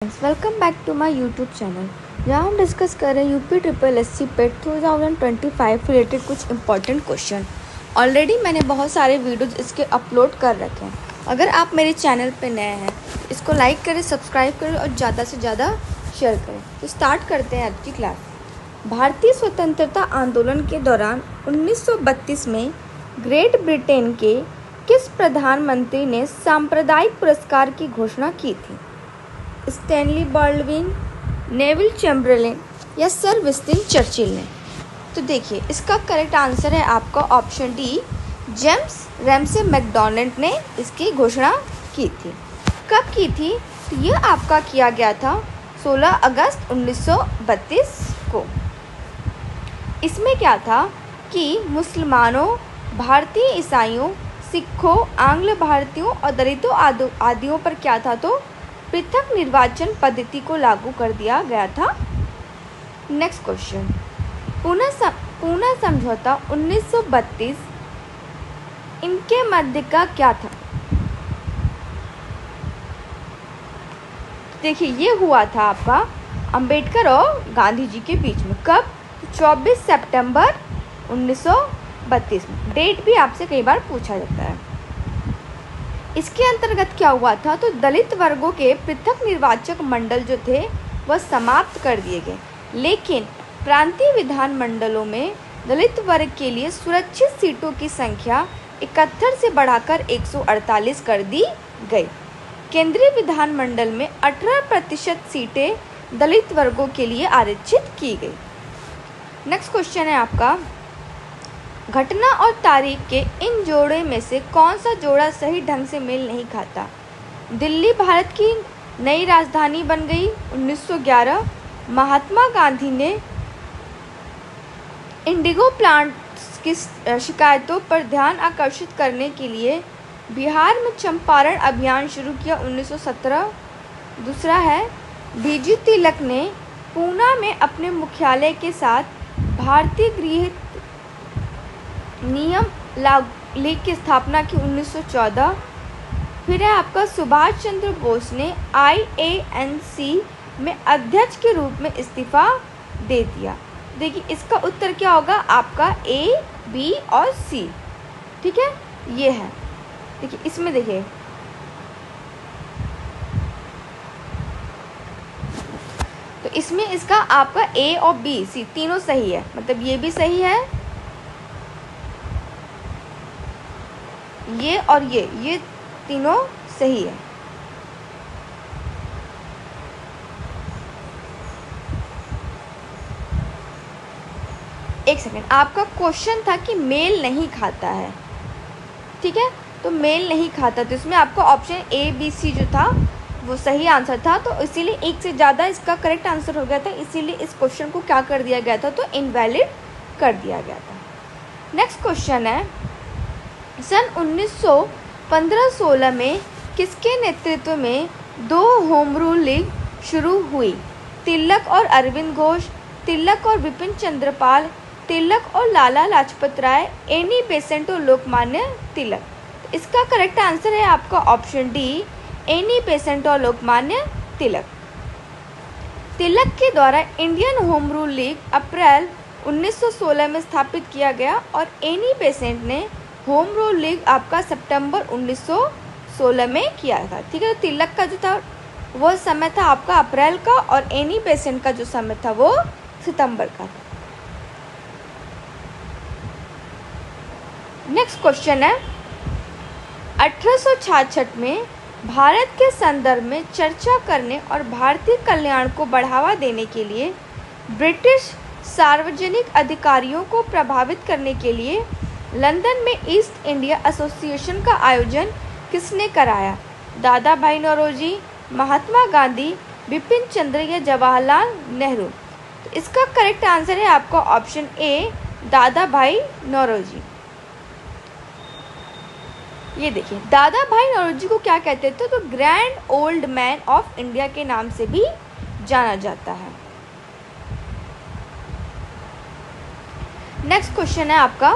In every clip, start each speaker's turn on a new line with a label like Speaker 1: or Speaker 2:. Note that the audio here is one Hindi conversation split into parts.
Speaker 1: Welcome back to my YouTube channel, जहाँ हम डिस्कस कर रहे हैं UP triple S C PET 2025 रिलेटेड कुछ इंपॉर्टेंट क्वेश्चन। ऑलरेडी मैंने बहुत सारे वीडियोज इसके अपलोड कर रखे हैं। अगर आप मेरे चैनल पे नए हैं इसको लाइक करें, सब्सक्राइब करें और ज़्यादा से ज़्यादा शेयर करें। तो स्टार्ट करते हैं आज की क्लास। भारतीय स्वतंत्रता आंदोलन के दौरान 1932 में ग्रेट ब्रिटेन के किस प्रधानमंत्री ने सांप्रदायिक पुरस्कार की घोषणा की थी? स्टैनली बॉल्डविन, नेविल चैम्बरलेन या सर विंस्टन चर्चिल ने? तो देखिए, इसका करेक्ट आंसर है आपका option D, James Ramsay MacDonald ने इसकी घोषणा की थी। कब की थी? तो ये आपका किया गया था 16 अगस्त 1932 को। इसमें क्या था कि मुसलमानों, भारतीय ईसाइयों, सिखों, आंग्ल भारतीयों और दलितों आदियों पर क्या था, तो पृथक निर्वाचन पद्धति को लागू कर दिया गया था। नेक्स्ट क्वेश्चन, पूना समझौता 1932 इनके मध्य का क्या था? देखिए, ये हुआ था आपका अंबेडकर और गांधी जी के बीच में। कब? 24 सितंबर 1932 में। डेट भी आपसे कई बार पूछा जाता है। इसके अंतर्गत क्या हुआ था, तो दलित वर्गों के पृथक निर्वाचक मंडल जो थे वह समाप्त कर दिए गए, लेकिन प्रांतीय विधान मंडलों में दलित वर्ग के लिए सुरक्षित सीटों की संख्या 71 से बढ़ाकर 148 कर दी गई। केंद्रीय विधान मंडल में 18% सीटें दलित वर्गों के लिए आरक्षित की गई। नेक्स्ट क्वेश्चन है आपका, घटना और तारीख के इन जोड़े में से कौन सा जोड़ा सही ढंग से मेल नहीं खाता? दिल्ली भारत की नई राजधानी बन गई 1911। महात्मा गांधी ने इंडिगो प्लांट्स की शिकायतों पर ध्यान आकर्षित करने के लिए बिहार में चंपारण अभियान शुरू किया 1917। दूसरा है, बीजी तिलक ने पूना में अपने मुख्यालय के साथ भारतीय गृह नियम लीग की स्थापना की 1914। फिर है आपका, सुभाष चंद्र बोस ने IANC में अध्यक्ष के रूप में इस्तीफा दे दिया। देखिए, इसका उत्तर क्या होगा आपका, A, B और C। ठीक है, ये है। देखिए, इसमें देखिए, तो इसमें इसका आपका A और B, C तीनों सही है, मतलब ये भी सही है, ये और ये तीनों सही है। एक सेकेंड, आपका क्वेश्चन था कि मेल नहीं खाता है, ठीक है, तो मेल नहीं खाता, तो इसमें आपका ऑप्शन A, B, C जो था वो सही आंसर था, तो इसीलिए एक से ज़्यादा इसका करेक्ट आंसर हो गया था, इसीलिए इस क्वेश्चन को क्या कर दिया गया था, तो इनवैलिड कर दिया गया था। नेक्स्ट क्वेश्चन है, सन 1915-16 में किसके नेतृत्व में 2 होम रूल लीग शुरू हुई? तिलक और अरविंद घोष, तिलक और विपिन चंद्रपाल, तिलक और लाला लाजपत राय, एनी बेसेंट और लोकमान्य तिलक? तो इसका करेक्ट आंसर है आपका ऑप्शन डी, एनी बेसेंट और लोकमान्य तिलक। तिलक के द्वारा इंडियन होम रूल लीग अप्रैल 1916 में स्थापित किया गया और एनी बेसेंट ने होम रूल लीग आपका सितंबर 1916 में किया था। ठीक है, तो तिलक का जो था वो समय था आपका अप्रैल का और एनी बेसेंट का जो समय था वो सितंबर का था। नेक्स्ट क्वेश्चन है, 1866 में भारत के संदर्भ में चर्चा करने और भारतीय कल्याण को बढ़ावा देने के लिए ब्रिटिश सार्वजनिक अधिकारियों को प्रभावित करने के लिए लंदन में ईस्ट इंडिया एसोसिएशन का आयोजन किसने कराया? दादा भाई नौरोजी, महात्मा गांधी, बिपिन चंद्र या जवाहरलाल नेहरू? तो इसका करेक्ट आंसर है आपका ऑप्शन ए, दादा भाई नौरोजी। ये देखिए, दादा भाई नौरोजी को क्या कहते थे, तो grand old man of India के नाम से भी जाना जाता है। नेक्स्ट क्वेश्चन है आपका,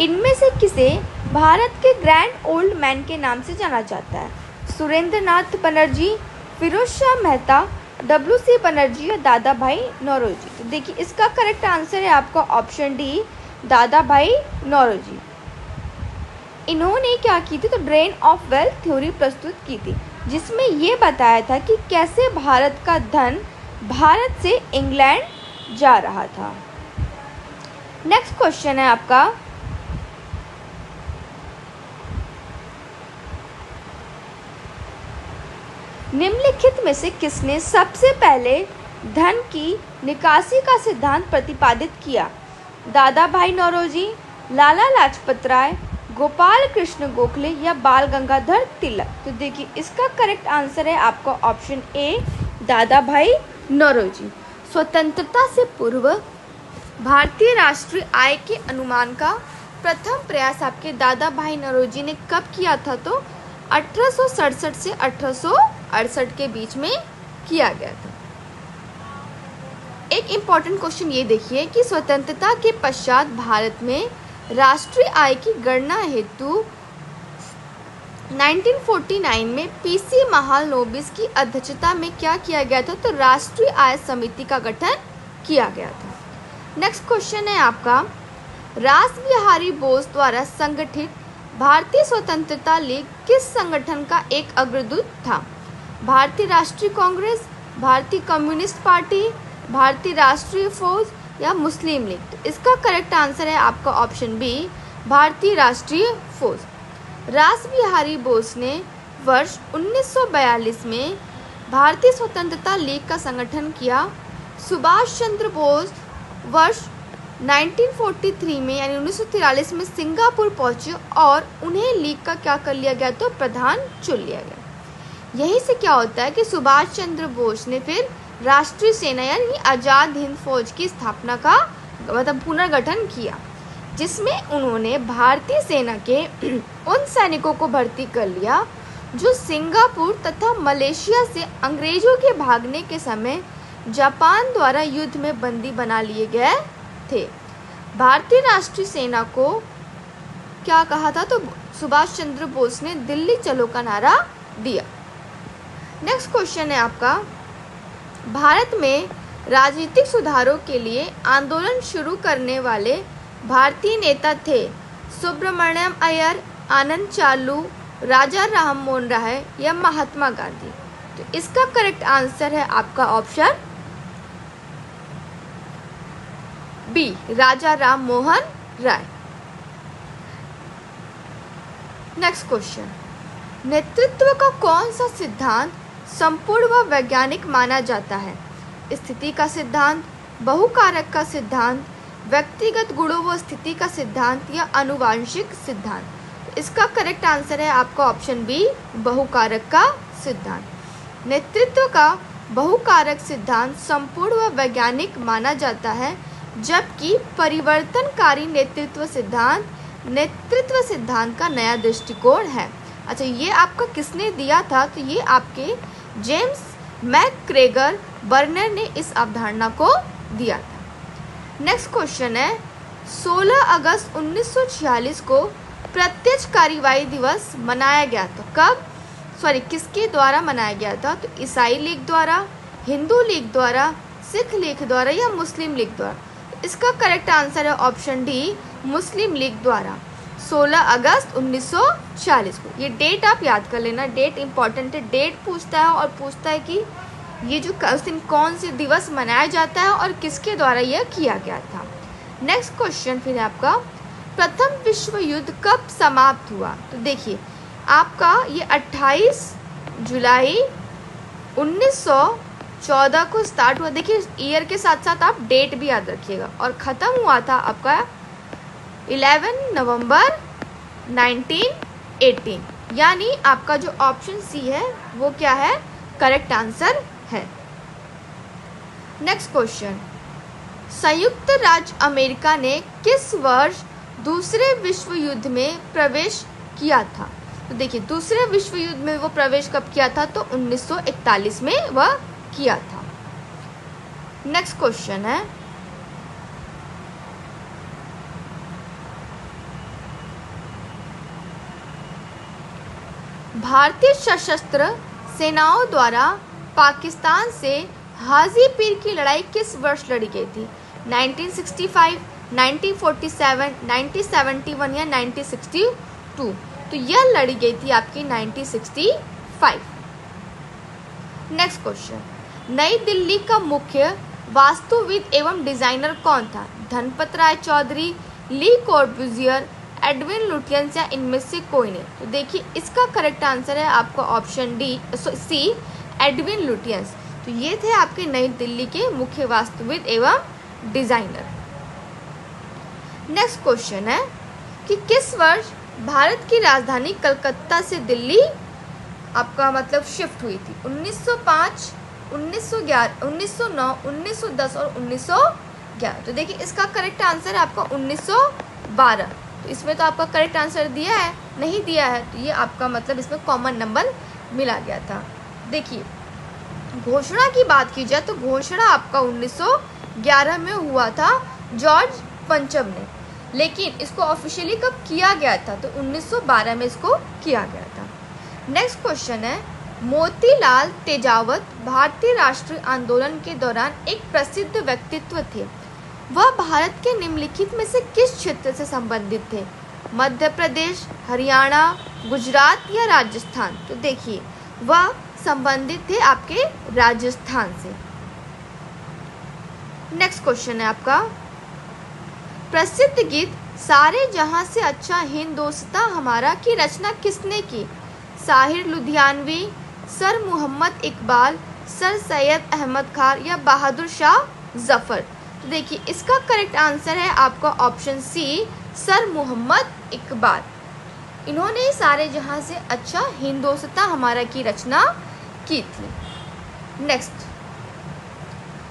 Speaker 1: इनमें से किसे भारत के ग्रैंड ओल्ड मैन के नाम से जाना जाता है? सुरेंद्र नाथ बनर्जी, फिरोज शाह मेहता, WC बनर्जी या दादा भाई नौरोजी? तो देखिए इसका करेक्ट आंसर है आपका ऑप्शन डी, दादा भाई नौरोजी। इन्होंने क्या की थी? तो ड्रेन ऑफ वेल्थ थ्योरी प्रस्तुत की थी, जिसमें ये बताया था कि कैसे भारत का धन भारत से इंग्लैंड जा रहा था। नेक्स्ट क्वेश्चन है आपका, निम्नलिखित में से किसने सबसे पहले धन की निकासी का सिद्धांत प्रतिपादित किया? दादा भाई नौरोजी, लाला लाजपत राय, गोपाल कृष्ण गोखले या बाल गंगाधर तिलक? तो देखिए इसका करेक्ट आंसर है आपका ऑप्शन ए, दादा भाई नौरोजी। स्वतंत्रता से पूर्व भारतीय राष्ट्रीय आय के अनुमान का प्रथम प्रयास आपके दादा भाई नौरोजी ने कब किया था? तो 1867 से 1868 के बीच में किया गया था। एक इम्पॉर्टेंट क्वेश्चन ये देखिए कि स्वतंत्रता के पश्चात भारत में राष्ट्रीय आय की गणना हेतु 1949 में PC महालनोबिस की अध्यक्षता में क्या किया गया था? तो राष्ट्रीय आय समिति का गठन किया गया था। नेक्स्ट क्वेश्चन है आपका, रास बिहारी बोस द्वारा संगठित भारतीय स्वतंत्रता लीग किस संगठन का एक अग्रदूत था? भारतीय राष्ट्रीय कांग्रेस, भारतीय कम्युनिस्ट पार्टी, भारतीय राष्ट्रीय फौज या मुस्लिम लीग? तो इसका करेक्ट आंसर है आपका ऑप्शन बी, भारतीय राष्ट्रीय फौज। रास बिहारी बोस ने वर्ष 1942 में भारतीय स्वतंत्रता लीग का संगठन किया। सुभाष चंद्र बोस वर्ष 1943 में यानी 1943 में सिंगापुर पहुंचे और उन्हें लीग का क्या कर लिया गया? तो प्रधान चुन लिया गया। यही से क्या होता है कि सुभाष चंद्र बोस ने फिर राष्ट्रीय सेना यानी आज़ाद हिंद फौज की स्थापना का मतलब पुनर्गठन किया, जिसमें उन्होंने भारतीय सेना के उन सैनिकों को भर्ती कर लिया जो सिंगापुर तथा मलेशिया से अंग्रेजों के भागने के समय जापान द्वारा युद्ध में बंदी बना लिए गए थे। भारतीय राष्ट्रीय सेना को क्या कहा था? तो सुभाष चंद्र बोस ने दिल्ली चलो का नारा दिया। नेक्स्ट क्वेश्चन है आपका, भारत में राजनीतिक सुधारों के लिए आंदोलन शुरू करने वाले भारतीय नेता थे सुब्रमण्यम अय्यर, आनंद चालू, राजा राम मोहन राय या महात्मा गांधी? तो इसका करेक्ट आंसर है आपका ऑप्शन बी, राजा राम मोहन राय। नेक्स्ट क्वेश्चन, नेतृत्व का कौन सा सिद्धांत संपूर्ण व वैज्ञानिक माना जाता है? स्थिति का सिद्धांत, बहुकारक का सिद्धांत, व्यक्तिगत गुणों व स्थिति का सिद्धांत या आनुवांशिक सिद्धांत? इसका करेक्ट आंसर है आपका ऑप्शन बी, बहुकारक का सिद्धांत। नेतृत्व का बहुकारक सिद्धांत संपूर्ण व वैज्ञानिक माना जाता है, जबकि परिवर्तनकारी नेतृत्व सिद्धांत का नया दृष्टिकोण है। अच्छा, ये आपका किसने दिया था? तो ये आपके जेम्स मैकग्रेगर बर्नर ने इस अवधारणा को दिया था। नेक्स्ट क्वेश्चन है, 16 अगस्त 1946 को प्रत्यक्ष कार्रवाई दिवस मनाया गया था किसके द्वारा मनाया गया था? तो ईसाई लीग द्वारा, हिंदू लीग द्वारा, सिख लीग द्वारा या मुस्लिम लीग द्वारा? इसका करेक्ट आंसर है ऑप्शन डी, मुस्लिम लीग द्वारा, 16 अगस्त 1940 को। ये डेट आप याद कर लेना, डेट इंपॉर्टेंट है। डेट पूछता है और पूछता है कि ये जो उस दिन कौन से दिवस मनाया जाता है और किसके द्वारा यह किया गया था। नेक्स्ट क्वेश्चन फिर आपका, प्रथम विश्व युद्ध कब समाप्त हुआ? तो देखिए आपका ये 28 जुलाई 1914 को स्टार्ट हुआ। देखिए ईयर के साथ साथ आप डेट भी याद रखिएगा। और ख़त्म हुआ था आपका 11 नवंबर 1918, यानी आपका जो ऑप्शन सी है वो क्या है? करेक्ट आंसर है। नेक्स्ट क्वेश्चन, संयुक्त राज्य अमेरिका ने किस वर्ष दूसरे विश्व युद्ध में प्रवेश किया था? तो देखिए दूसरे विश्व युद्ध में वो प्रवेश कब किया था? तो 1941 में वह किया था। नेक्स्ट क्वेश्चन है, भारतीय सशस्त्र सेनाओं द्वारा पाकिस्तान से हाजीपीर की लड़ाई किस वर्ष लड़ी गई थी? 1965, 1947, 1971 या 1962? तो यह लड़ी गई थी आपकी 1965। नेक्स्ट क्वेश्चन, नई दिल्ली का मुख्य वास्तुविद एवं डिजाइनर कौन था? धनपत राय चौधरी, ली कॉर्बुजियर, एडविन लुटियंस या इनमें से कोई नहीं? तो देखिए इसका करेक्ट आंसर है आपका ऑप्शन सी, एडविन लुटियंस। तो ये थे आपके नई दिल्ली के मुख्य वास्तुविद एवं डिजाइनर। नेक्स्ट क्वेश्चन है कि किस वर्ष भारत की राजधानी कलकत्ता से दिल्ली आपका मतलब शिफ्ट हुई थी? 1905, 1911, 1909, 1910 और 1911? तो देखिए इसका करेक्ट आंसर है आपका 1912। तो इसमें तो आपका करेक्ट आंसर दिया है, नहीं दिया है तो ये आपका मतलब इसमें कॉमन नंबर मिला गया था। देखिए घोषणा की बात की जाए तो घोषणा आपका 1911 में हुआ था जॉर्ज पंचम ने, लेकिन इसको ऑफिशियली कब किया गया था? तो 1912 में इसको किया गया था। नेक्स्ट क्वेश्चन है, मोतीलाल तेजावत भारतीय राष्ट्रीय आंदोलन के दौरान एक प्रसिद्ध व्यक्तित्व थे। वह भारत के निम्नलिखित में से किस क्षेत्र से संबंधित थे? मध्य प्रदेश, हरियाणा, गुजरात या राजस्थान? तो देखिए वह संबंधित थे आपके राजस्थान से। नेक्स्ट क्वेश्चन है आपका, प्रसिद्ध गीत सारे जहां से अच्छा हिंदोस्तां हमारा की रचना किसने की? साहिर लुधियानवी, सर मोहम्मद इकबाल, सर सैयद अहमद खान या बहादुर शाह जफर? तो देखिए इसका करेक्ट आंसर है आपका option C, sir Mohammad Iqbal. इन्होंने सारे जहां से अच्छा हिंदोस्तां हमारा की रचना की थी। नेक्स्ट,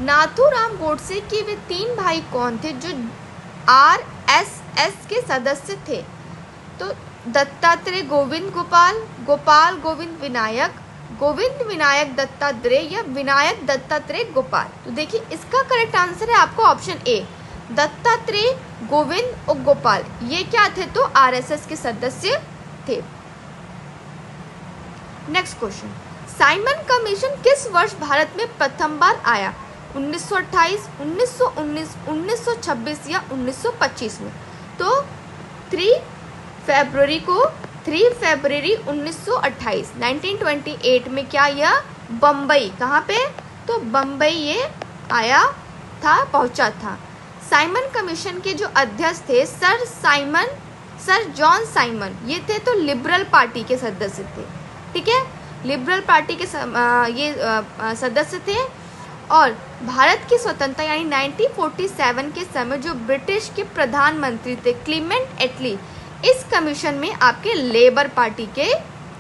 Speaker 1: नाथूराम गोडसे के वे 3 भाई कौन थे जो आरएसएस के सदस्य थे? तो दत्तात्रेय गोविंद गोपाल, गोपाल गोविंद विनायक, गोविंद विनायक दत्तात्रेय या विनायक दत्तात्रेय गोपाल? तो देखिए इसका करेक्ट आंसर है आपको ऑप्शन ए, दत्तात्रेय गोविंद और गोपाल। ये क्या थे? तो आरएसएस के सदस्य थे। नेक्स्ट क्वेश्चन, साइमन कमीशन किस वर्ष भारत में प्रथम बार आया? 1928, 1919, 1926 या 1925 में? तो 3 फरवरी 1928, 1928 में क्या यह बम्बई, कहाँ पे? तो बम्बई ये आया था, पहुंचा था। साइमन कमीशन के जो अध्यक्ष थे सर जॉन साइमन, ये थे तो लिबरल पार्टी के सदस्य थे। ठीक है, लिबरल पार्टी के सदस्य थे। और भारत की स्वतंत्रता यानी 1947 के समय जो ब्रिटिश के प्रधानमंत्री थे क्लीमेंट एटली, इस कमीशन में आपके लेबर पार्टी के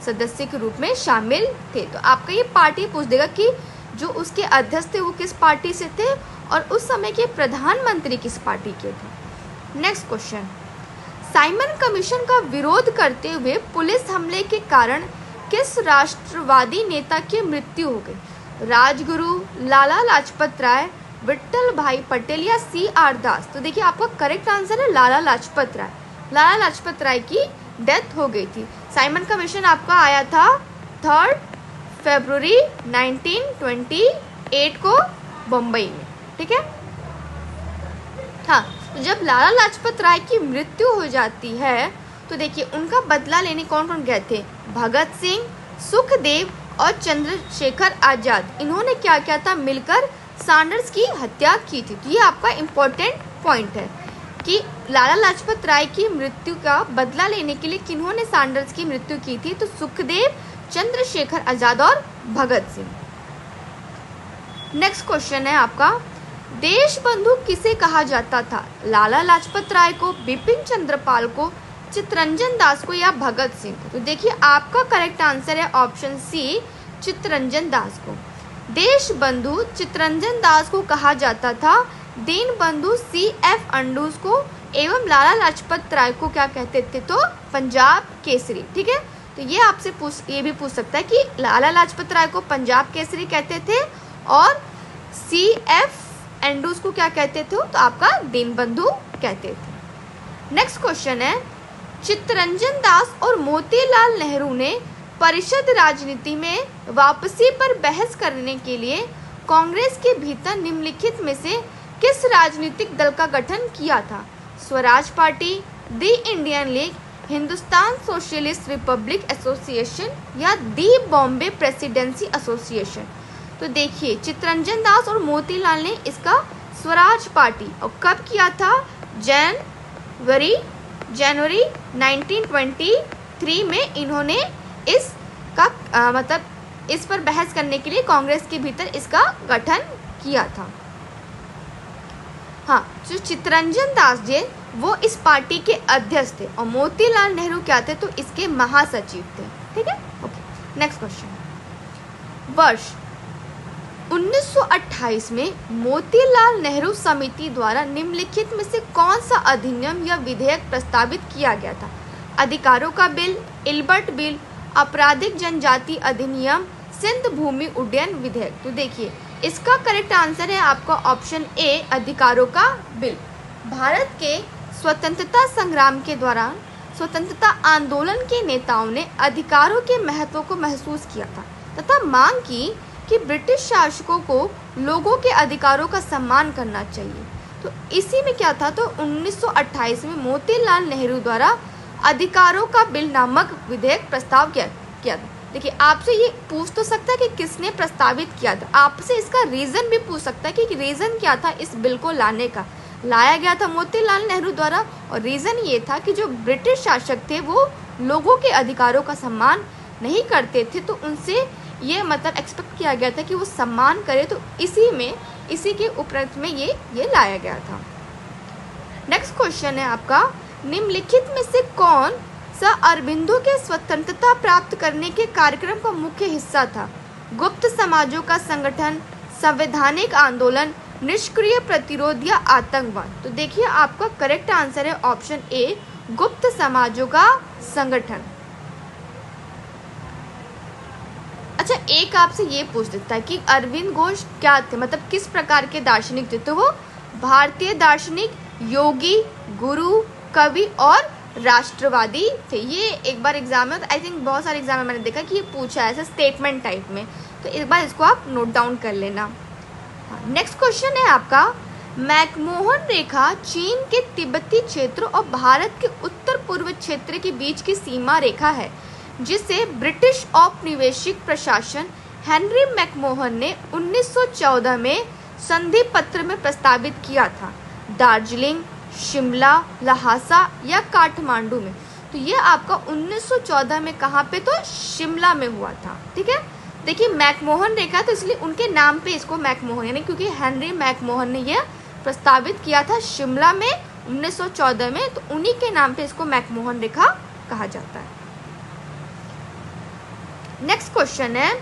Speaker 1: सदस्य के रूप में शामिल थे। तो आपका ये पार्टी पूछ देगा कि जो उसके अध्यक्ष थे वो किस पार्टी से थे और उस समय के प्रधानमंत्री किस पार्टी के थे। नेक्स्ट क्वेश्चन, साइमन कमीशन का विरोध करते हुए पुलिस हमले के कारण किस राष्ट्रवादी नेता की मृत्यु हो गई? राजगुरु, लाला लाजपत राय, विट्ठल भाई पटेल या CR दास? तो देखिए आपका करेक्ट आंसर है लाला लाजपत राय। लाला लाजपत राय की डेथ हो गई थी। साइमन कमीशन आपका आया था 3 फरवरी 1928 को बम्बई में। ठीक है, हाँ, तो जब लाला लाजपत राय की मृत्यु हो जाती है तो देखिए उनका बदला लेने कौन कौन गए थे? भगत सिंह, सुखदेव और चंद्रशेखर आजाद। इन्होंने क्या किया था? मिलकर सैंडर्स की हत्या की थी। तो ये आपका इम्पोर्टेंट पॉइंट है कि लाला लाजपत राय की मृत्यु का बदला लेने के लिए किन्होंने सैंडर्स की मृत्यु की थी? तो सुखदेव, चंद्रशेखर आजाद और भगत सिंह। नेक्स्ट क्वेश्चन है आपका, देश बंधु किसे कहा जाता था? लाला लाजपत राय को, बिपिन चंद्रपाल को, चित्तरंजन दास को या भगत सिंह को? तो देखिए आपका करेक्ट आंसर है ऑप्शन सी, चित्तरंजन दास को। देश बंधु चित्तरंजन दास को कहा जाता था, दीन बंधु CF अंडूज को, एवं लाला लाजपत राय को क्या कहते थे? तो पंजाब केसरी। ठीक है, तो ये आपसे ये भी पूछ सकता है कि लाला लाजपत राय को पंजाब केसरी कहते थे और CF एंडूज को क्या कहते थे? तो आपका दीन बंधु कहते थे। नेक्स्ट क्वेश्चन है, चित्तरंजन दास और मोतीलाल नेहरू ने परिषद राजनीति में वापसी पर बहस करने के लिए कांग्रेस के भीतर निम्नलिखित में से किस राजनीतिक दल का गठन किया था? Swaraj party, the Indian league, Hindustan socialist republic association या दी बॉम्बे प्रेसिडेंसी एसोसिएशन। तो देखिए, चित्तरंजन दास और मोतीलाल ने इसका स्वराज पार्टी, और कब किया था? जनवरी 1923 में इन्होंने इसका मतलब इस पर बहस करने के लिए कांग्रेस के भीतर इसका गठन किया था। हाँ, जो चित्तरंजन दास जी वो इस पार्टी के अध्यक्ष थे और मोतीलाल नेहरू क्या थे? तो इसके महासचिव थे। ठीक है, ओके। नेक्स्ट क्वेश्चन, वर्ष 1928 में मोतीलाल नेहरू समिति द्वारा निम्नलिखित में से कौन सा अधिनियम या विधेयक प्रस्तावित किया गया था? अधिकारों का बिल, इल्बर्ट बिल, आपराधिक जनजाति अधिनियम, सिंध भूमि उड्डयन विधेयक। तो देखिए, इसका करेक्ट आंसर है आपका ऑप्शन ए, अधिकारों का बिल। भारत के स्वतंत्रता संग्राम के दौरान स्वतंत्रता आंदोलन के नेताओं ने अधिकारों के महत्व को महसूस किया था तथा मांग की कि ब्रिटिश शासकों को लोगों के अधिकारों का सम्मान करना चाहिए। तो इसी में क्या था? तो 1928 में मोतीलाल नेहरू द्वारा अधिकारों का बिल नामक विधेयक प्रस्ताव किया था। देखिए, आपसे ये पूछ तो सकता है कि किसने प्रस्तावित किया था, आपसे इसका रीजन भी पूछ सकता है कि रीजन क्या था इस बिल को लाने का। लाया गया था मोतीलाल नेहरू द्वारा, और रीजन ये था कि जो ब्रिटिश शासक थे वो लोगों के अधिकारों का सम्मान नहीं करते थे, तो उनसे ये मतलब एक्सपेक्ट किया गया था कि वो सम्मान करे, तो इसी के उपरांत में ये लाया गया था। नेक्स्ट क्वेश्चन है आपका, निम्नलिखित में से कौन सा अरबिंदो के स्वतंत्रता प्राप्त करने के कार्यक्रम का मुख्य हिस्सा था? गुप्त समाजों का संगठन, संवैधानिक आंदोलन, निष्क्रिय प्रतिरोध या आतंकवाद। तो देखिए, आपका करेक्ट आंसर है ऑप्शन ए, गुप्त समाजों का संगठन। अच्छा, एक आपसे ये पूछ देता है कि अरविंद घोष क्या थे, मतलब किस प्रकार के दार्शनिक थे? तो वो भारतीय दार्शनिक, योगी, गुरु, कवि और राष्ट्रवादी थे। ये एक बार एग्जाम में, आई थिंक बहुत सारे एग्जाम में मैंने देखा कि ये पूछा है ऐसे स्टेटमेंट टाइप में, तो एक बार इसको आप नोट डाउन कर लेना। नेक्स्ट क्वेश्चन है आपका, मैकमोहन रेखा चीन के तिब्बती क्षेत्र और भारत के उत्तर पूर्व क्षेत्र के बीच की सीमा रेखा है, जिसे ब्रिटिश औपनिवेशिक प्रशासन हेनरी मैकमोहन ने 1914 में संधि पत्र में प्रस्तावित किया था। दार्जिलिंग, शिमला, लहासा या काठमांडू में। तो ये आपका 1914 में कहाँ पे? तो शिमला में हुआ था। ठीक है, देखिए, मैकमोहन रेखा, तो इसलिए उनके नाम पे इसको मैकमोहन, यानी क्योंकि हेनरी मैकमोहन ने यह प्रस्तावित किया था शिमला में 1914 में, तो उन्हीं के नाम पे इसको मैकमोहन रेखा कहा जाता है। नेक्स्ट क्वेश्चन है,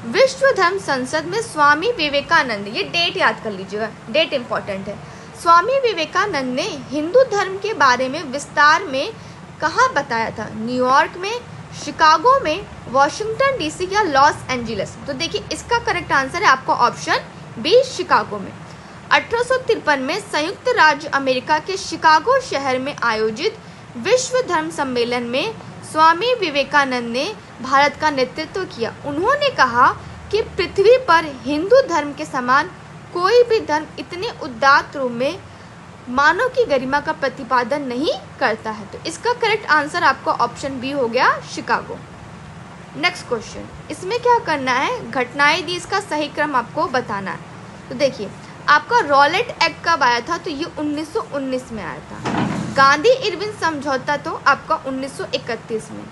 Speaker 1: विश्व धर्म संसद में स्वामी विवेकानंद, ये डेट याद कर लीजिएगा, डेट इंपॉर्टेंट है। स्वामी विवेकानंद ने हिंदू धर्म के बारे में विस्तार में कहाँ बताया था? न्यूयॉर्क में, शिकागो में, वॉशिंगटन डीसी या लॉस एंजलिस। तो देखिए, इसका करेक्ट आंसर है आपका ऑप्शन बी, शिकागो में। 1853 में संयुक्त राज्य अमेरिका के शिकागो शहर में आयोजित विश्व धर्म सम्मेलन में स्वामी विवेकानंद ने भारत का नेतृत्व किया। उन्होंने कहा कि पृथ्वी पर हिंदू धर्म के समान कोई भी धर्म इतने उदात्त रूप में मानव की गरिमा का प्रतिपादन नहीं करता है। तो इसका करेक्ट आंसर आपका ऑप्शन बी हो गया, शिकागो। नेक्स्ट क्वेश्चन, इसमें क्या करना है? घटनाएं दी, इसका सही क्रम आपको बताना है। तो देखिए, आपका रॉलेट एक्ट कब आया था? तो ये 1919 में आया था। गांधी इरविन समझौता तो आपका 1931 में।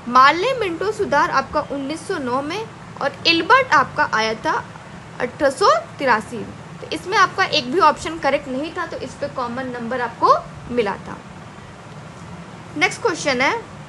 Speaker 1: मार्ले मिंटो सुधार आपका 1909 में, और इल्बर्ट आपका आया था 1883 में। तो इसमें आपका एक भी ऑप्शन करेक्ट नहीं था, तो इस पे कॉमन नंबर आपको मिला था। नेक्स्ट क्वेश्चन है,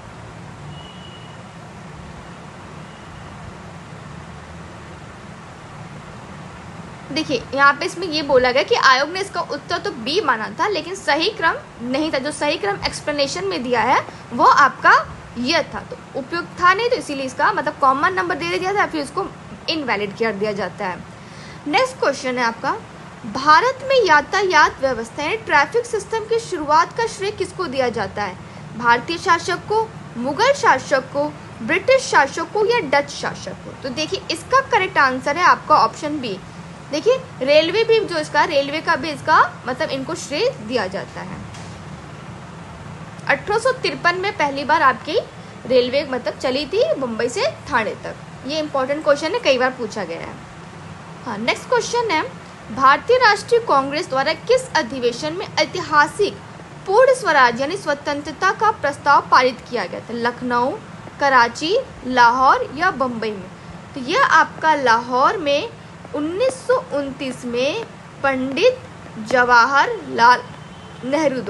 Speaker 1: देखिए यहाँ पे इसमें ये बोला गया कि आयोग ने इसका उत्तर तो बी माना था, लेकिन सही क्रम नहीं था। जो सही क्रम एक्सप्लेनेशन में दिया है वो आपका ये था, तो उपयुक्त था नहीं, तो इसीलिए इसका मतलब कॉमन नंबर दे दिया था, फिर इसको इनवैलिड कर दिया जाता है। नेक्स्ट क्वेश्चन है आपका, भारत में यातायात व्यवस्था यानी ट्रैफिक सिस्टम की शुरुआत का श्रेय किसको दिया जाता है? भारतीय शासक को, मुगल शासक को, ब्रिटिश शासकों या डच शासकों? तो देखिए इसका करेक्ट आंसर है आपका ऑप्शन बी। देखिए रेलवे भी जो इसका, रेलवे का भी इसका मतलब इनको श्रेय दिया जाता है। 1853 में पहली बार आपकी रेलवे मतलब चली थी मुंबई से ठाणे तक। ये इंपॉर्टेंट क्वेश्चन है, कई बार पूछा गया है। हाँ, नेक्स्ट क्वेश्चन है, भारतीय राष्ट्रीय कांग्रेस द्वारा किस अधिवेशन में ऐतिहासिक पूर्ण स्वराज यानी स्वतंत्रता का प्रस्ताव पारित किया गया था? लखनऊ, कराची, लाहौर या बम्बई में? तो यह आपका लाहौर में 1929 में पंडित जवाहरलाल नेहरू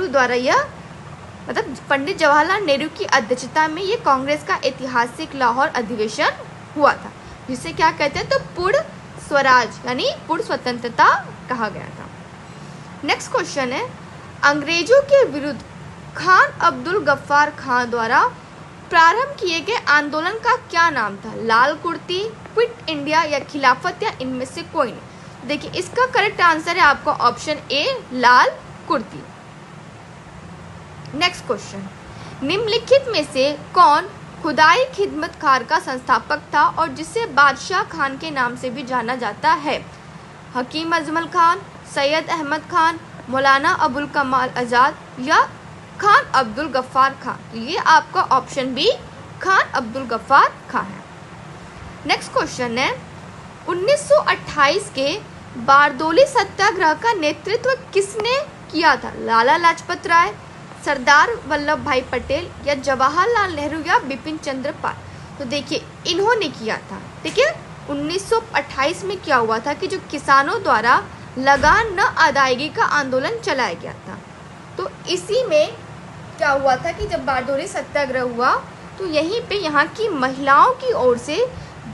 Speaker 1: द्वारा यह मतलब पंडित जवाहरलाल नेहरू की अध्यक्षता में ये कांग्रेस का ऐतिहासिक लाहौर अधिवेशन हुआ था, जिसे क्या कहते हैं? तो पूर्ण स्वराज यानी पूर्ण स्वतंत्रता कहा गया था। नेक्स्ट क्वेश्चन है, अंग्रेजों के विरुद्ध खान अब्दुल गफ्फार खान द्वारा प्रारंभ किए गए आंदोलन का क्या नाम था? लाल कुर्ती, क्विट इंडिया या खिलाफत या इनमें से कोई नहीं? देखिए इसका करेक्ट आंसर है आपका option A, Lal kurti. Next question, निम्नलिखित में से कौन खुदाई खिदमतकार का संस्थापक था और जिसे बादशाह खान के नाम से भी जाना जाता है? हकीम अजमल खान, सैयद अहमद खान, मौलाना अबुल कमाल आज़ाद या खान अब्दुल गफ्फार खान? तो ये आपका ऑप्शन बी, खान अब्दुल गफ्फार खान है। नेक्स्ट क्वेश्चन है, 1928 के बारदोली सत्याग्रह का नेतृत्व किसने किया था? लाला लाजपत राय, सरदार वल्लभ भाई पटेल या जवाहरलाल नेहरू या बिपिन चंद्र पाल? तो देखिए इन्होंने किया था। ठीक है, 1928 में क्या हुआ था कि जो किसानों द्वारा लगान न अदायगी का आंदोलन चलाया गया था, तो इसी में क्या हुआ था कि जब बारदोली सत्याग्रह हुआ तो यहीं पे यहाँ की महिलाओं की ओर से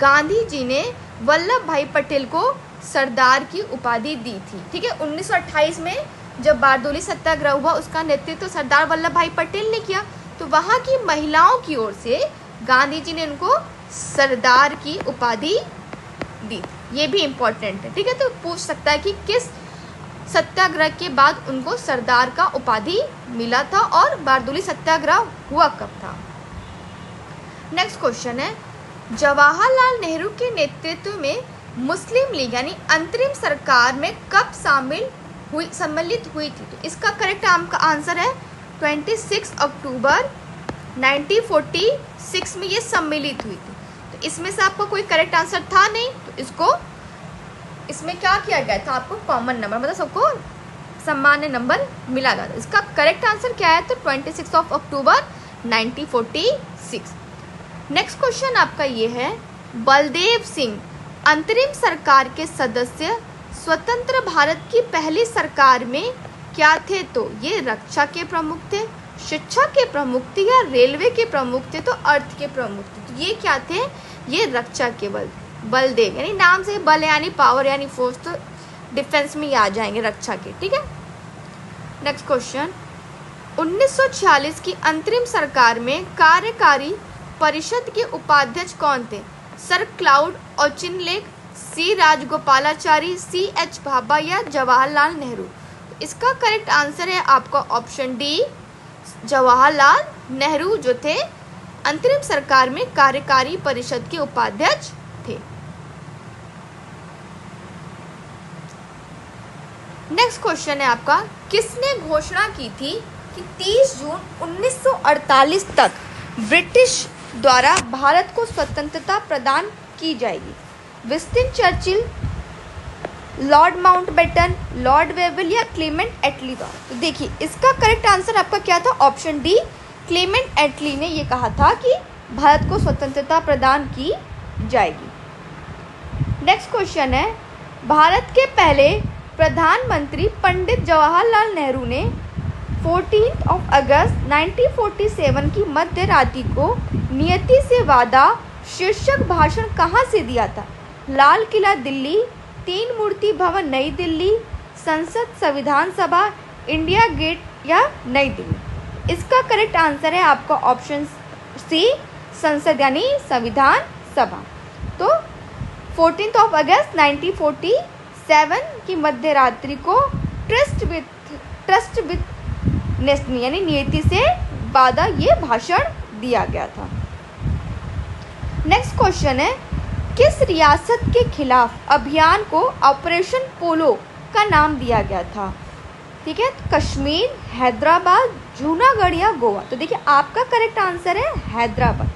Speaker 1: गांधी जी ने वल्लभ भाई पटेल को सरदार की उपाधि दी थी। ठीक है, 1928 में जब बारदोली सत्याग्रह हुआ उसका नेतृत्व सरदार वल्लभ भाई पटेल ने किया, तो वहाँ की महिलाओं की ओर से गांधी जी ने उनको सरदार की उपाधि दी। ये भी इम्पोर्टेंट है। ठीक है, तो पूछ सकता है कि किस सत्याग्रह के बाद उनको सरदार का उपाधि मिला था और बारदोली सत्याग्रह हुआ कब था? नेक्स्ट क्वेश्चन है, जवाहरलाल नेहरू के नेतृत्व में मुस्लिम लीग यानी अंतरिम सरकार में कब सम्मिलित हुई थी? तो इसका करेक्ट आंसर है 26 अक्टूबर 1946 में ये सम्मिलित हुई थी। तो इसमें से आपको कोई करेक्ट आंसर था नहीं, तो इसमें क्या किया गया था? आपको कॉमन नंबर मतलब सबको सामान्य नंबर मिला गया था। इसका करेक्ट आंसर क्या है? तो 26 अक्टूबर 1946। नेक्स्ट क्वेश्चन आपका ये है, बलदेव सिंह अंतरिम सरकार के सदस्य स्वतंत्र भारत की पहली सरकार में क्या थे? तो ये रक्षा के प्रमुख थे, शिक्षा के प्रमुख थे या रेलवे के प्रमुख थे? तो अर्थ के प्रमुख थे। तो ये क्या थे? ये रक्षा के बलदेव यानी नाम से बल यानी पावर यानी फोर्स, तो डिफेंस में आ जाएंगे रक्षा के। ठीक है, नेक्स्ट क्वेश्चन, 1946 की अंतरिम सरकार में कार्यकारी परिषद के उपाध्यक्ष कौन थे? सर क्लाउड ऑचिनलेक, सी राजगोपालाचारी, सी एच भाभा या जवाहरलाल नेहरू? इसका करेक्ट आंसर है आपका ऑप्शन डी, जवाहरलाल नेहरू जो थे अंतरिम सरकार में कार्यकारी परिषद के उपाध्यक्ष थे। नेक्स्ट क्वेश्चन है आपका, किसने घोषणा की थी कि 30 जून 1948 तक ब्रिटिश द्वारा भारत को स्वतंत्रता प्रदान की जाएगी? Winston Churchill, Lord Mountbatten, Lord Wavell या क्लेमेंट एटली द्वारा? तो देखिए इसका करेक्ट आंसर आपका क्या था? ऑप्शन डी, क्लेमेंट एटली ने ये कहा था कि भारत को स्वतंत्रता प्रदान की जाएगी। नेक्स्ट क्वेश्चन है, भारत के पहले प्रधानमंत्री पंडित जवाहरलाल नेहरू ने 14 अगस्त 1947 की मध्य रात्रि को नियति से वादा शीर्षक भाषण कहाँ से दिया था? लाल किला दिल्ली, तीन मूर्ति भवन नई दिल्ली, संसद संविधान सभा, इंडिया गेट या नई दिल्ली? इसका करेक्ट आंसर है आपका ऑप्शन सी, संसद यानी संविधान सभा। तो 14 अगस्त 1947 की मध्य रात्रि को ट्रस्ट विथ नेशनल यानी नियति से बाद ये भाषण दिया गया था। नेक्स्ट क्वेश्चन है, किस रियासत के खिलाफ अभियान को ऑपरेशन पोलो का नाम दिया गया था? ठीक है, कश्मीर, हैदराबाद, जूनागढ़ या गोवा? तो देखिए आपका करेक्ट आंसर है हैदराबाद।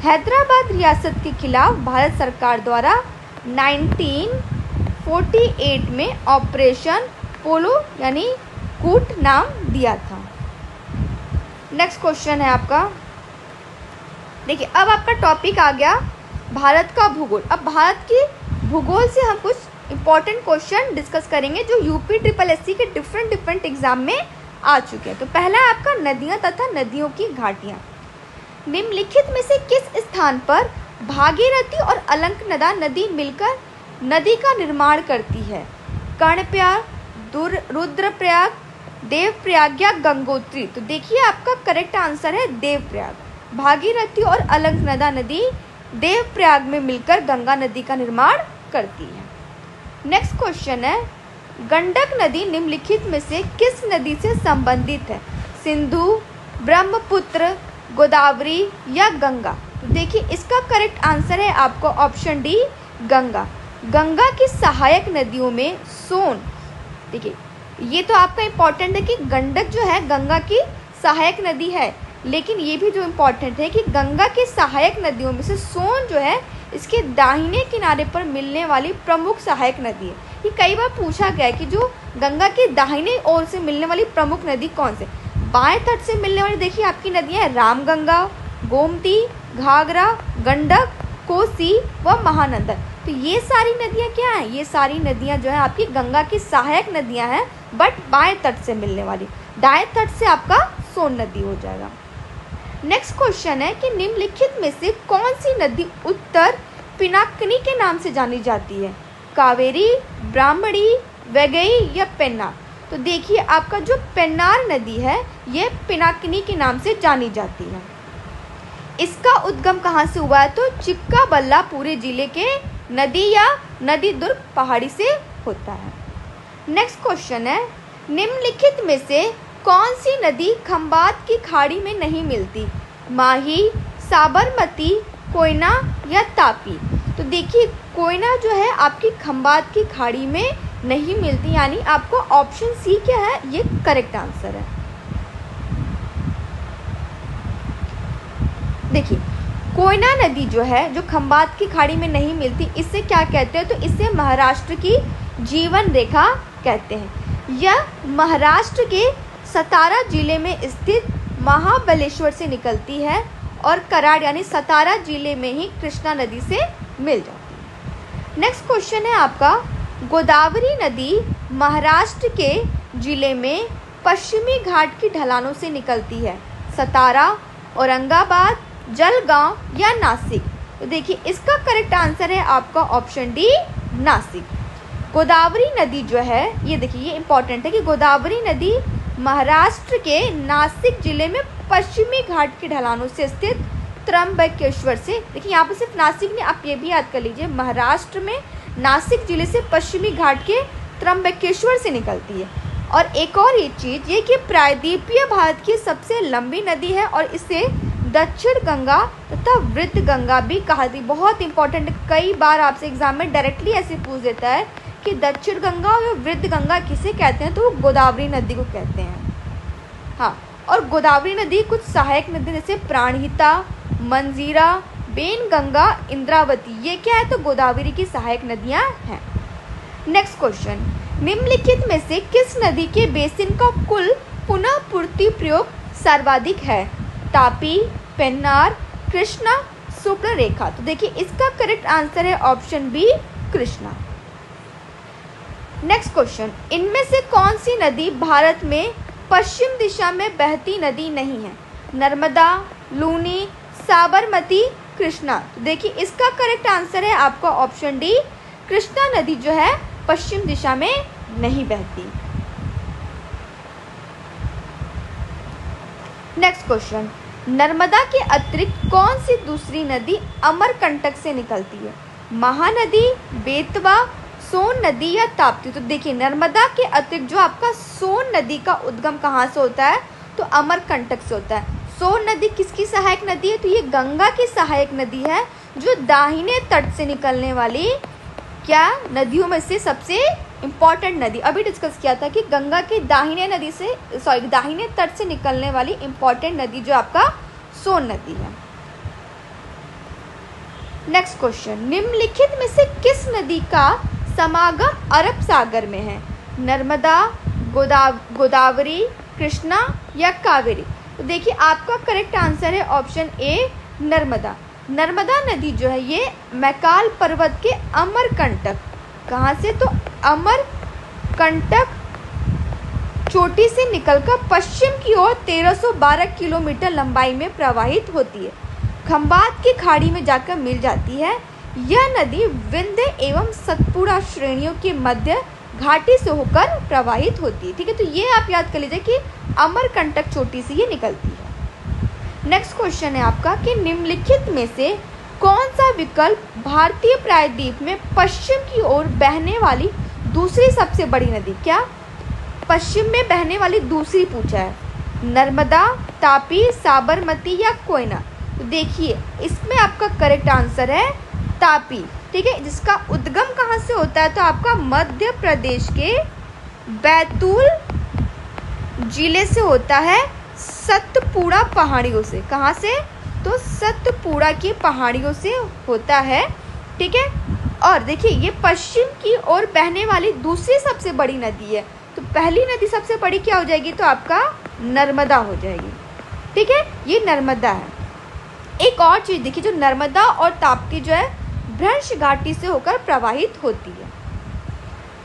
Speaker 1: हैदराबाद रियासत के खिलाफ भारत सरकार द्वारा 1948 में ऑपरेशन पोलो यानी कूट नाम दिया था। नेक्स्ट क्वेश्चन है आपका, देखिए अब आपका टॉपिक आ गया भारत का भूगोल। अब भारत की भूगोल से हम कुछ इंपॉर्टेंट क्वेश्चन डिस्कस करेंगे जो यूपी SSS के डिफरेंट एग्जाम में आ चुके हैं। तो पहला है आपका नदियां तथा नदियों की घाटियां। निम्नलिखित में से किस स्थान पर भागीरथी और अलकनंदा नदी मिलकर नदी का निर्माण करती है? कर्णप्रयाग, रुद्रप्रयाग, देवप्रयाग या गंगोत्री? तो देखिए आपका करेक्ट आंसर है देवप्रयाग। भागीरथी और अलकनंदा नदी देवप्रयाग में मिलकर गंगा नदी का निर्माण करती है। नेक्स्ट क्वेश्चन है, गंडक नदी निम्नलिखित में से किस नदी से संबंधित है? सिंधु, ब्रह्मपुत्र, गोदावरी या गंगा? तो देखिए इसका करेक्ट आंसर है आपको ऑप्शन डी गंगा। गंगा की सहायक नदियों में सोन, देखिए ये तो आपका इम्पॉर्टेंट है कि गंडक जो है गंगा की सहायक नदी है, लेकिन ये भी जो इम्पॉर्टेंट है कि गंगा की सहायक नदियों में से सोन जो है इसके दाहिने किनारे पर मिलने वाली प्रमुख सहायक नदी है। ये कई बार पूछा गया है कि जो गंगा की दाहिने ओर से मिलने वाली प्रमुख नदी कौन से? बाएं तट से मिलने वाली देखिए आपकी नदियाँ हैं रामगंगा, गोमती, घाघरा, गंडक, कोसी व महानंदा। तो ये सारी नदियाँ क्या हैं? ये सारी नदियाँ जो है आपकी गंगा की सहायक नदियाँ हैं, बट बाएं तट से मिलने वाली। दाएं तट से आपका सोन नदी हो जाएगा। नेक्स्ट क्वेश्चन है कि निम्नलिखित में से कौन सी नदी उत्तर पिनाकिनी के नाम से जानी जाती है? कावेरी, ब्राह्मणी, वैगई या पेन्नार? तो देखिए आपका जो पेन्नार नदी है ये पिनाकिनी के नाम से जानी जाती है। इसका उद्गम कहाँ से हुआ है? तो चिक्काबल्लापुरी जिले के नदी या नदी दुर्ग पहाड़ी से होता है। नेक्स्ट क्वेश्चन है, निम्नलिखित में से कौन सी नदी खंबात की खाड़ी में नहीं मिलती? माही, साबरमती, कोयना या तापी? तो देखिए कोयना जो है आपकी खंबात की खाड़ी में नहीं मिलती, यानी आपको ऑप्शन सी क्या है ये करेक्ट आंसर है। देखिए कोयना नदी जो है जो खंबात की खाड़ी में नहीं मिलती, इससे क्या कहते हैं? तो इसे महाराष्ट्र की जीवन रेखा कहते हैं। यह महाराष्ट्र के सतारा जिले में स्थित महाबलेश्वर से निकलती है और कराड़ यानी सतारा जिले में ही कृष्णा नदी से मिल जाती है। नेक्स्ट क्वेश्चन है आपका, गोदावरी नदी महाराष्ट्र के जिले में पश्चिमी घाट की ढलानों से निकलती है। सतारा, औरंगाबाद, जलगांव या नासिक? तो देखिए इसका करेक्ट आंसर है आपका ऑप्शन डी नासिक। गोदावरी नदी जो है ये देखिए ये इंपॉर्टेंट है कि गोदावरी नदी महाराष्ट्र के नासिक जिले में पश्चिमी घाट की ढलानों से स्थित त्र्यंबकेश्वर से, देखिए यहाँ पर सिर्फ नासिक नहीं, आप ये भी याद कर लीजिए महाराष्ट्र में नासिक जिले से पश्चिमी घाट के त्र्यंबकेश्वर से निकलती है। और एक और ये चीज़ ये कि प्रायद्वीपीय भारत की सबसे लंबी नदी है और इसे दक्षिण गंगा तथा वृद्ध गंगा भी कहा जाती है। बहुत इंपॉर्टेंट, कई बार आपसे एग्जाम में डायरेक्टली ऐसे पूछ देता है कि दक्षिण गंगा और वृद्ध गंगा किसे कहते हैं? तो गोदावरी नदी को कहते हैं। हाँ, और गोदावरी नदी कुछ सहायक नदी जैसे प्राणहिता, मंजीरा, बेनगंगा, इंद्रावती ये क्या है? तो गोदावरी की सहायक नदियाँ हैं। नेक्स्ट क्वेश्चन, निम्नलिखित में से किस नदी के बेसिन का कुल पुनः पूर्ति प्रयोग सर्वाधिक है? तापी, पेन्नार, कृष्णा, सुवर्णरेखा? तो देखिए इसका करेक्ट आंसर है option B Krishna. Next question, इनमें से कौन सी नदी भारत में पश्चिम दिशा में बहती नदी नहीं है? नर्मदा, लूनी, साबरमती, कृष्णा? तो देखिए इसका करेक्ट आंसर है आपका ऑप्शन डी कृष्णा नदी जो है पश्चिम दिशा में नहीं बहती। नेक्स्ट क्वेश्चन, नर्मदा के अतिरिक्त कौन सी दूसरी नदी अमरकंटक से निकलती है? महानदी, बेतवा, सोन नदी या ताप्ती? तो देखिए नर्मदा के अतिरिक्त जो आपका सोन नदी का उद्गम कहाँ से होता है? तो अमरकंटक से होता है। सोन नदी किसकी सहायक नदी है? तो ये गंगा की सहायक नदी है, जो दाहिने तट से निकलने वाली क्या नदियों में से सबसे इम्पॉर्टेंट नदी। अभी डिस्कस किया था कि गंगा के दाहिने तट से निकलने वाली इम्पॉर्टेंट नदी जो आपका सोन नदी है। नेक्स्ट क्वेश्चन, निम्नलिखित में से किस नदी का समागम अरब सागर में है? नर्मदा, गोदावरी, कृष्णा या कावेरी? तो देखिए आपका करेक्ट आंसर है ऑप्शन ए, नर्मदा। नर्मदा नदी जो है ये मैकाल पर्वत के अमरकंटक, कहाँ से? तो अमरकंटक चोटी से निकलकर पश्चिम की ओर 1312 किलोमीटर लंबाई में प्रवाहित होती है, खंबात की खाड़ी में जाकर मिल जाती है। यह नदी विंध्य एवं सतपुड़ा श्रेणियों के मध्य घाटी से होकर प्रवाहित होती है। ठीक है, तो ये आप याद कर लीजिए कि अमरकंटक चोटी से ये निकलती है। नेक्स्ट क्वेश्चन है आपका कि निम्नलिखित में से कौन सा विकल्प भारतीय प्रायद्वीप में पश्चिम की ओर बहने वाली दूसरी सबसे बड़ी नदी? क्या पश्चिम में बहने वाली दूसरी पूछा है? नर्मदा, तापी, साबरमती या कोयना? तो देखिए इसमें आपका करेक्ट आंसर है तापी। ठीक है, जिसका उद्गम कहाँ से होता है? तो आपका मध्य प्रदेश के बैतूल जिले से होता है, सतपुड़ा पहाड़ियों से। कहाँ से? तो सतपुड़ा की पहाड़ियों से होता है। ठीक है, और देखिए ये पश्चिम की ओर बहने वाली दूसरी सबसे बड़ी नदी है, तो पहली नदी सबसे बड़ी क्या हो जाएगी? तो आपका नर्मदा हो जाएगी। ठीक है, ये नर्मदा है। एक और चीज़ देखिए, जो नर्मदा और ताप्ती जो है भ्रंश घाटी से होकर प्रवाहित होती है।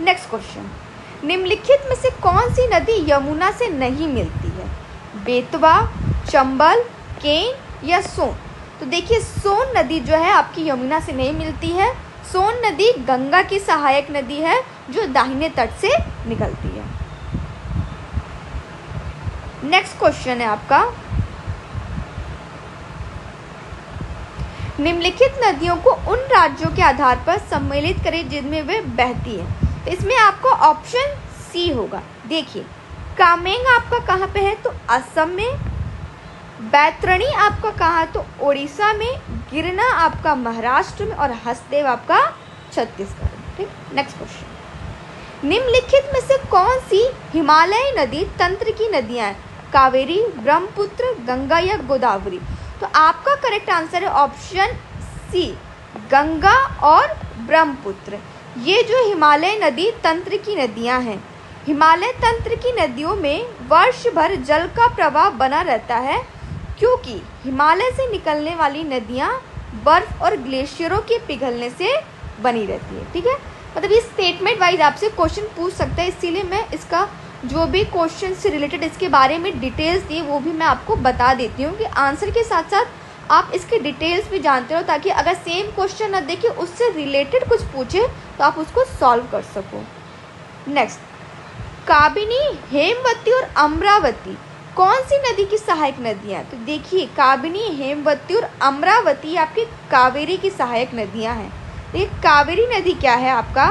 Speaker 1: नेक्स्ट क्वेश्चन, निम्नलिखित में से कौन सी नदी यमुना से नहीं मिलती है? बेतवा, चंबल, केन या सोन? तो देखिए सोन नदी जो है आपकी यमुना से नहीं मिलती है। सोन नदी गंगा की सहायक नदी है, जो दाहिने तट से निकलती है। नेक्स्ट क्वेश्चन है आपका, निम्नलिखित नदियों को उन राज्यों के आधार पर सम्मिलित करें जिनमें वे बहती है। तो इसमें आपका ऑप्शन सी होगा। देखिए कामेंग आपका कहाँ पे है? तो असम में। बैतरणी आपका कहाँ है? तो उड़ीसा में। गिरना आपका महाराष्ट्र में और हसदेव आपका छत्तीसगढ़ में। ठीक, नेक्स्ट क्वेश्चन, निम्नलिखित में से कौन सी हिमालयी नदी तंत्र की नदियाँ हैं? कावेरी, ब्रह्मपुत्र, गंगा या गोदावरी? तो आपका करेक्ट आंसर है ऑप्शन सी, गंगा और ब्रह्मपुत्र। ये जो हिमालय नदी तंत्र की नदियां हैं, हिमालय तंत्र की नदियों में वर्ष भर जल का प्रवाह बना रहता है, क्योंकि हिमालय से निकलने वाली नदियां बर्फ और ग्लेशियरों के पिघलने से बनी रहती है। ठीक है, मतलब ये स्टेटमेंट वाइज आपसे क्वेश्चन पूछ सकता है, इसीलिए मैं इसका जो भी क्वेश्चन से रिलेटेड इसके बारे में डिटेल्स दी वो भी मैं आपको बता देती हूँ कि आंसर के साथ साथ आप इसके डिटेल्स भी जानते हो, ताकि अगर सेम क्वेश्चन न देखिए उससे रिलेटेड कुछ पूछे तो आप उसको सॉल्व कर सको। नेक्स्ट, काबिनी, हेमवती और अमरावती कौन सी नदी की सहायक नदियाँ? तो देखिए काबिनी, हेमवती और अमरावती आपकी कावेरी की सहायक नदियाँ हैं। तो ये कावेरी नदी क्या है? आपका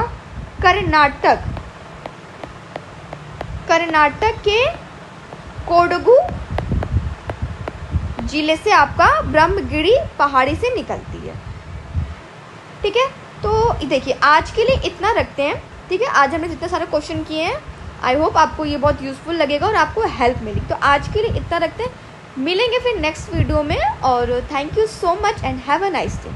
Speaker 1: कर्नाटक के कोडगु जिले से आपका ब्रह्मगिरी पहाड़ी से निकलती है। ठीक है, तो देखिए आज के लिए इतना रखते हैं। ठीक है, आज हमने जितने सारे क्वेश्चन किए हैं, आई होप आपको ये बहुत यूजफुल लगेगा और आपको हेल्प मिलेगी। तो आज के लिए इतना रखते हैं, मिलेंगे फिर नेक्स्ट वीडियो में, और thank you so much and have a nice day.